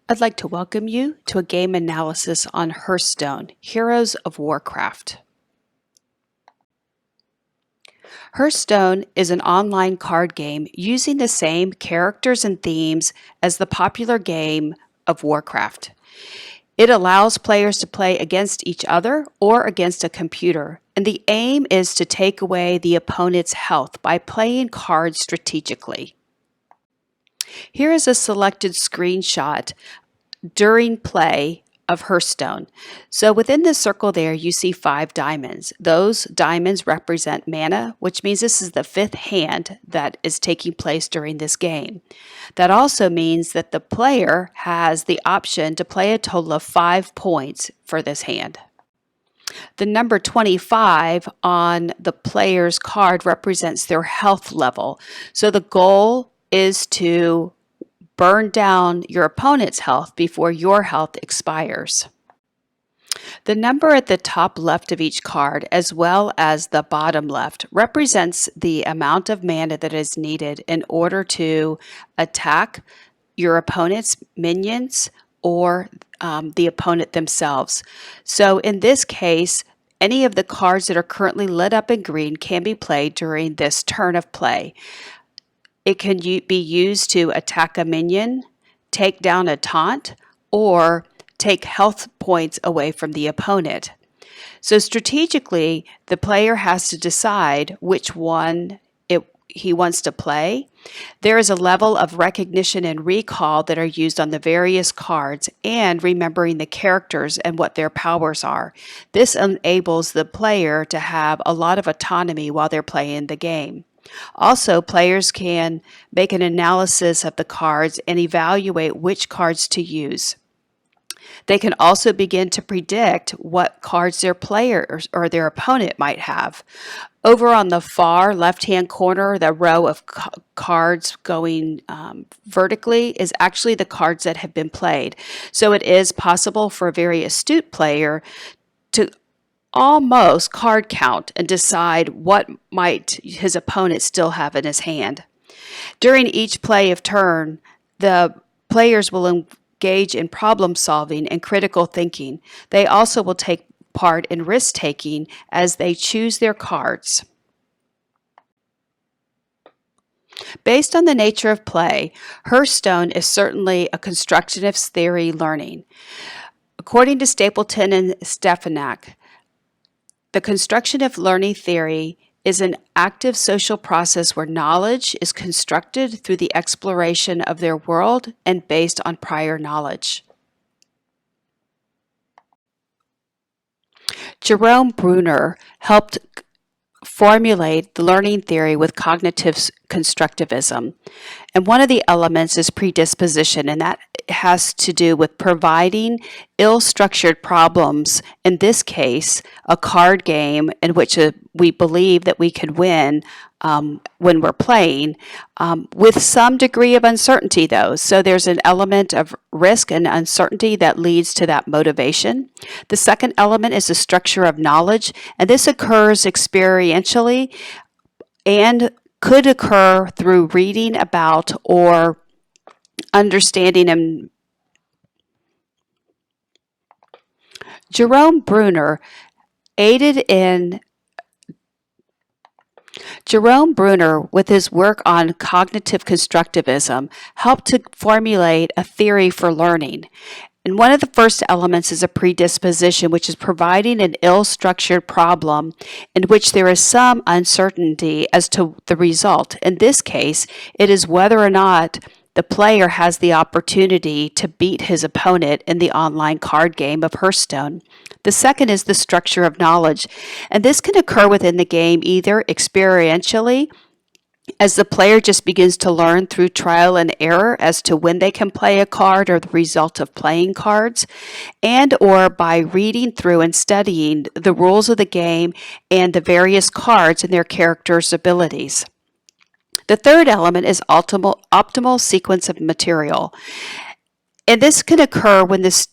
I'd like to welcome you to a game analysis on Hearthstone, Heroes of Warcraft. Hearthstone is an online card game using the same characters and themes as the popular game of Warcraft. It allows players to play against each other or against a computer, and the aim is to take away the opponent's health by playing cards strategically. Here is a selected screenshot during play of Hearthstone. So within the circle there, you see 5 diamonds. Those diamonds represent mana, which means this is the 5th hand that is taking place during this game. That also means that the player has the option to play a total of 5 points for this hand. The number 25 on the player's card represents their health level. So the goal is to burn down your opponent's health before your health expires. The number at the top left of each card, as well as the bottom left, represents the amount of mana that is needed in order to attack your opponent's minions or the opponent themselves. So in this case, any of the cards that are currently lit up in green can be played during this turn of play. It can be used to attack a minion, take down a taunt, or take health points away from the opponent. So strategically, the player has to decide which one he wants to play. There is a level of recognition and recall that are used on the various cards and remembering the characters and what their powers are. This enables the player to have a lot of autonomy while they're playing the game. Also, players can make an analysis of the cards and evaluate which cards to use. They can also begin to predict what cards their player or their opponent might have. Over on the far left-hand corner, the row of cards going vertically is actually the cards that have been played. So it is possible for a very astute player to almost card count and decide what might his opponent still have in his hand. During each play of turn, the players will engage in problem solving and critical thinking. They also will take part in risk taking as they choose their cards. Based on the nature of play, Hearthstone is certainly a constructivist theory learning. According to Stapleton and Stefanak, the constructive learning theory is an active social process where knowledge is constructed through the exploration of their world and based on prior knowledge. Jerome Bruner helped formulate the learning theory with cognitive constructivism. And one of the elements is predisposition, and that has to do with providing ill-structured problems, in this case, a card game in which we believe that we could win when we're playing, with some degree of uncertainty though. So there's an element of risk and uncertainty that leads to that motivation. The second element is the structure of knowledge, and this occurs experientially and could occur through reading about or understanding and Jerome Bruner, with his work on cognitive constructivism, helped to formulate a theory for learning. And one of the first elements is a predisposition, which is providing an ill-structured problem in which there is some uncertainty as to the result. In this case, it is whether or not the player has the opportunity to beat his opponent in the online card game of Hearthstone. The second is the structure of knowledge, and this can occur within the game either experientially, as the player just begins to learn through trial and error as to when they can play a card or the result of playing cards, and or by reading through and studying the rules of the game and the various cards and their characters' abilities. The third element is optimal sequence of material. And this can occur when the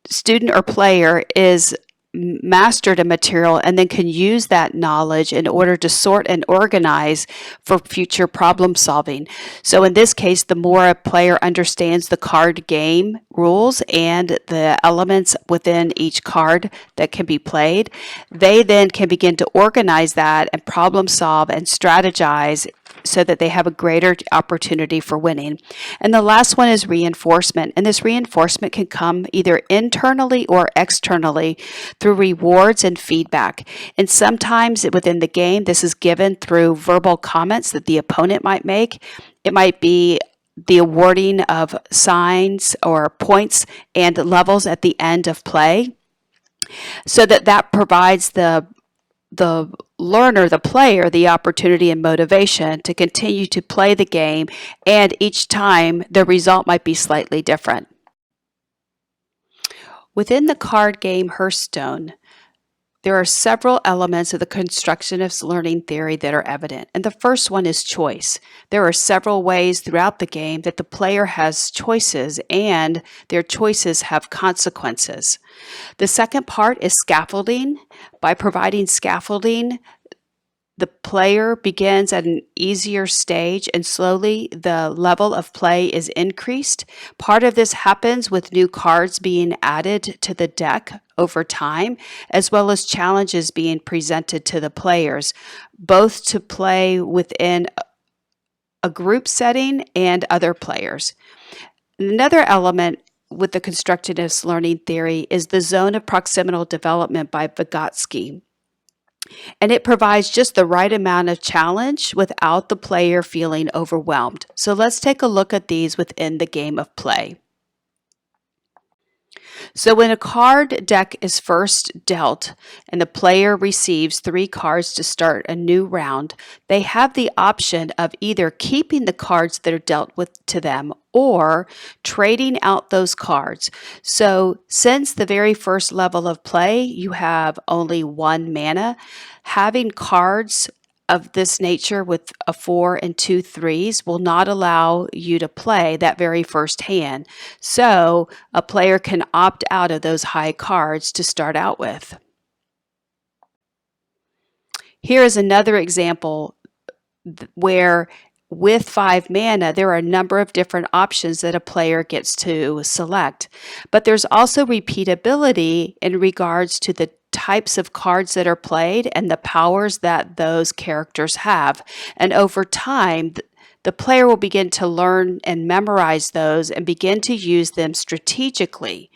student or player is mastered a material and then can use that knowledge in order to sort and organize for future problem solving. So in this case, the more a player understands the card game rules and the elements within each card that can be played, they then can begin to organize that and problem solve and strategize so that they have a greater opportunity for winning. And the last one is reinforcement. And this reinforcement can come either internally or externally through rewards and feedback. And sometimes within the game, this is given through verbal comments that the opponent might make. It might be the awarding of signs or points and levels at the end of play, so that provides the learner, the player, the opportunity and motivation to continue to play the game, and each time the result might be slightly different. Within the card game Hearthstone, there are several elements of the constructivist learning theory that are evident, and the first one is choice. There are several ways throughout the game that the player has choices, and their choices have consequences. The second part is scaffolding. By providing scaffolding, the player begins at an easier stage and slowly the level of play is increased. Part of this happens with new cards being added to the deck over time, as well as challenges being presented to the players, both to play within a group setting and other players. Another element with the constructivist learning theory is the zone of proximal development by Vygotsky. And it provides just the right amount of challenge without the player feeling overwhelmed. So let's take a look at these within the game of play. So when a card deck is first dealt and the player receives 3 cards to start a new round, they have the option of either keeping the cards that are dealt with to them or trading out those cards. So since the very first level of play, you have only 1 mana, having cards of this nature with a 4 and 2 3s will not allow you to play that very first hand. So a player can opt out of those high cards to start out with. Here is another example where with 5 mana, there are a number of different options that a player gets to select. But there's also repeatability in regards to the types of cards that are played and the powers that those characters have. And over time, the player will begin to learn and memorize those and begin to use them strategically.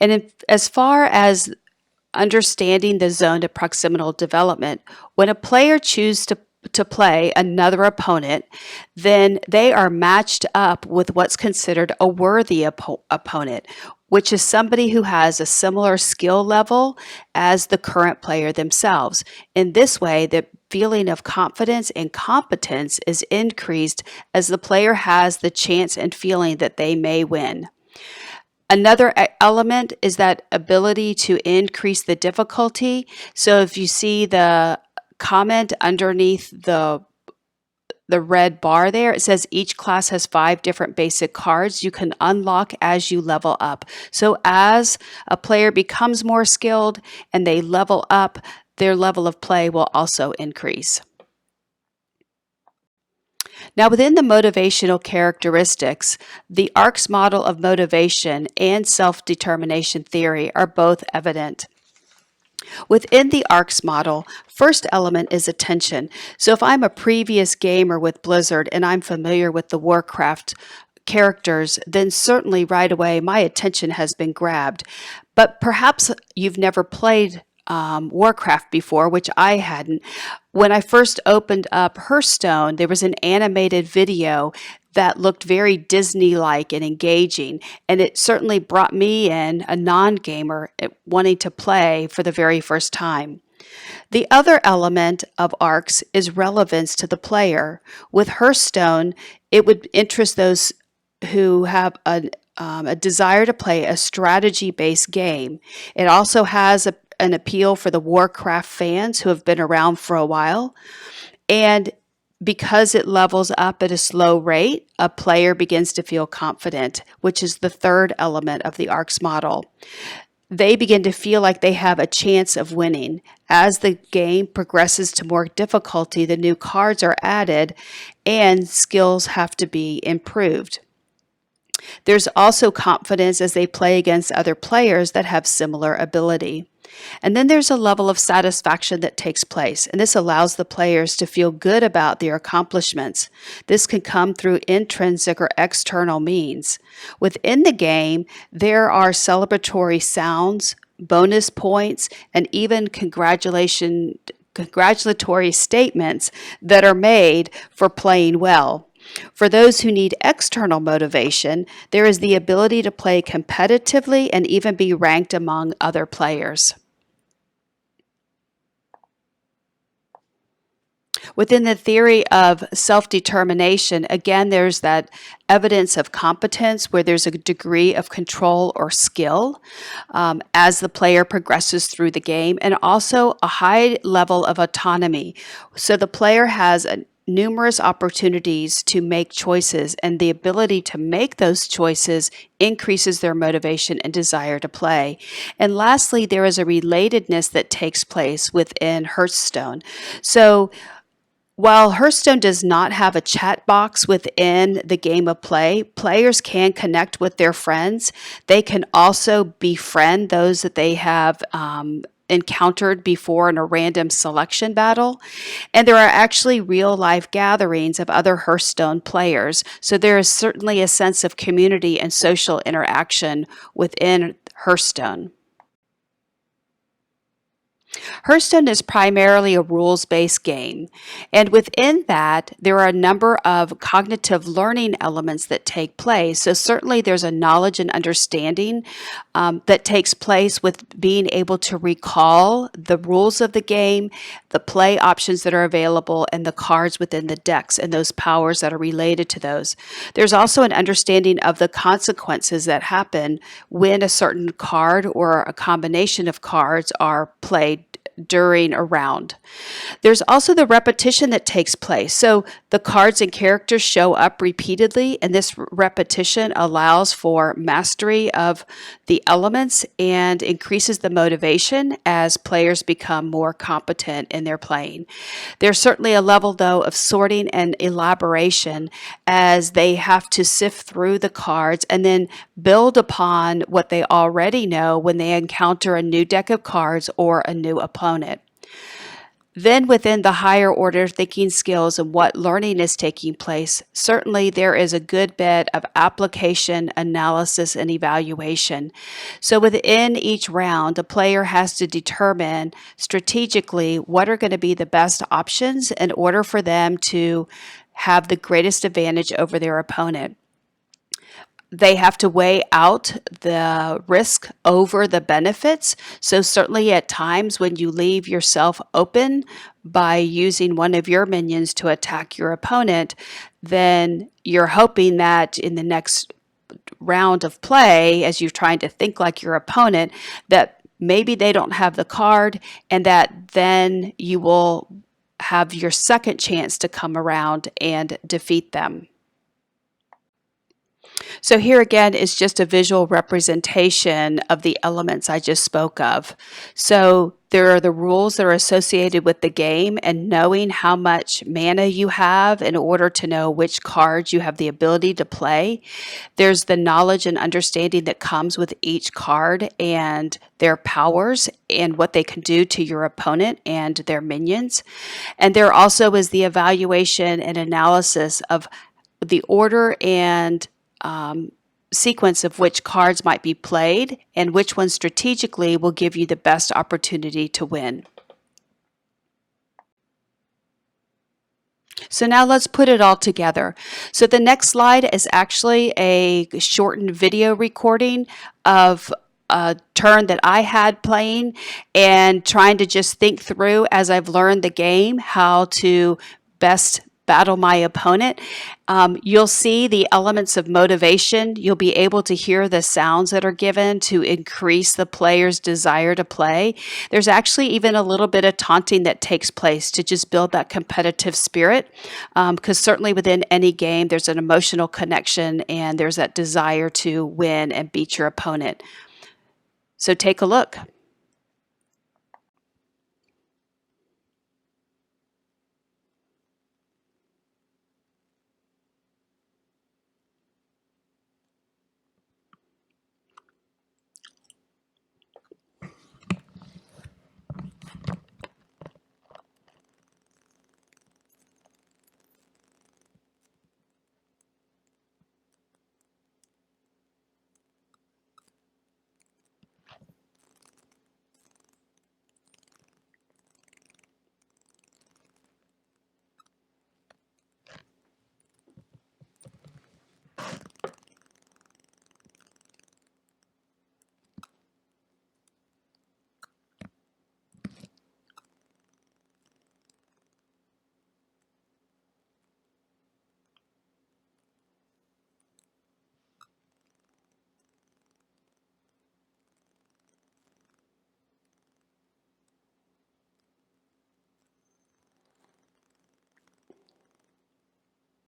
And as far as understanding the zone of proximal development, when a player chooses to play another opponent, then they are matched up with what's considered a worthy opponent, which is somebody who has a similar skill level as the current player themselves. In this way, the feeling of confidence and competence is increased as the player has the chance and feeling that they may win. Another element is that ability to increase the difficulty. So if you see the comment underneath the red bar there, it says each class has 5 different basic cards you can unlock as you level up. So as a player becomes more skilled and they level up, their level of play will also increase. Now, within the motivational characteristics, the ARC's model of motivation and self-determination theory are both evident. Within the ARC's model, first element is attention. So if I'm a previous gamer with Blizzard and I'm familiar with the Warcraft characters, then certainly right away my attention has been grabbed. But perhaps you've never played Warcraft before, which I hadn't. When I first opened up Hearthstone, there was an animated video that looked very Disney-like and engaging, and it certainly brought me in, a non-gamer, wanting to play for the very first time. The other element of ARCs is relevance to the player. With Hearthstone, it would interest those who have a desire to play a strategy-based game. It also has an appeal for the Warcraft fans who have been around for a while. And Because it levels up at a slow rate, a player begins to feel confident, which is the third element of the ARCS model. They begin to feel like they have a chance of winning. As the game progresses to more difficulty, the new cards are added and skills have to be improved. There's also confidence as they play against other players that have similar ability. And then there's a level of satisfaction that takes place, and this allows the players to feel good about their accomplishments. This can come through intrinsic or external means. Within the game, there are celebratory sounds, bonus points, and even congratulatory statements that are made for playing well. For those who need external motivation, there is the ability to play competitively and even be ranked among other players. Within the theory of self-determination, again, there's that evidence of competence where there's a degree of control or skill as the player progresses through the game, and also a high level of autonomy. So the player has numerous opportunities to make choices, and the ability to make those choices increases their motivation and desire to play. And lastly, there is a relatedness that takes place within Hearthstone. So while Hearthstone does not have a chat box within the game of play, players can connect with their friends. They can also befriend those that they have encountered before in a random selection battle. And there are actually real life gatherings of other Hearthstone players. So there is certainly a sense of community and social interaction within Hearthstone. Hearthstone is primarily a rules-based game, and within that, there are a number of cognitive learning elements that take place. So certainly there's a knowledge and understanding that takes place with being able to recall the rules of the game, the play options that are available, and the cards within the decks and those powers that are related to those. There's also an understanding of the consequences that happen when a certain card or a combination of cards are played during a round. There's also the repetition that takes place. So the cards and characters show up repeatedly, and this repetition allows for mastery of the elements and increases the motivation as players become more competent in their playing. There's certainly a level, though, of sorting and elaboration as they have to sift through the cards and then build upon what they already know when they encounter a new deck of cards or a new opponent. Then within the higher order thinking skills and what learning is taking place, certainly there is a good bit of application, analysis, and evaluation. So within each round, the player has to determine strategically what are going to be the best options in order for them to have the greatest advantage over their opponent. They have to weigh out the risk over the benefits. So certainly at times when you leave yourself open by using one of your minions to attack your opponent, then you're hoping that in the next round of play, as you're trying to think like your opponent, that maybe they don't have the card and that then you will have your second chance to come around and defeat them. So here again is just a visual representation of the elements I just spoke of. So there are the rules that are associated with the game and knowing how much mana you have in order to know which cards you have the ability to play. There's the knowledge and understanding that comes with each card and their powers and what they can do to your opponent and their minions. And there also is the evaluation and analysis of the order and sequence of which cards might be played and which ones strategically will give you the best opportunity to win. So now let's put it all together. So the next slide is actually a shortened video recording of a turn that I had playing and trying to just think through as I've learned the game how to best battle my opponent. You'll see the elements of motivation. You'll be able to hear the sounds that are given to increase the player's desire to play. There's actually even a little bit of taunting that takes place to just build that competitive spirit, because certainly within any game, there's an emotional connection and there's that desire to win and beat your opponent. So take a look.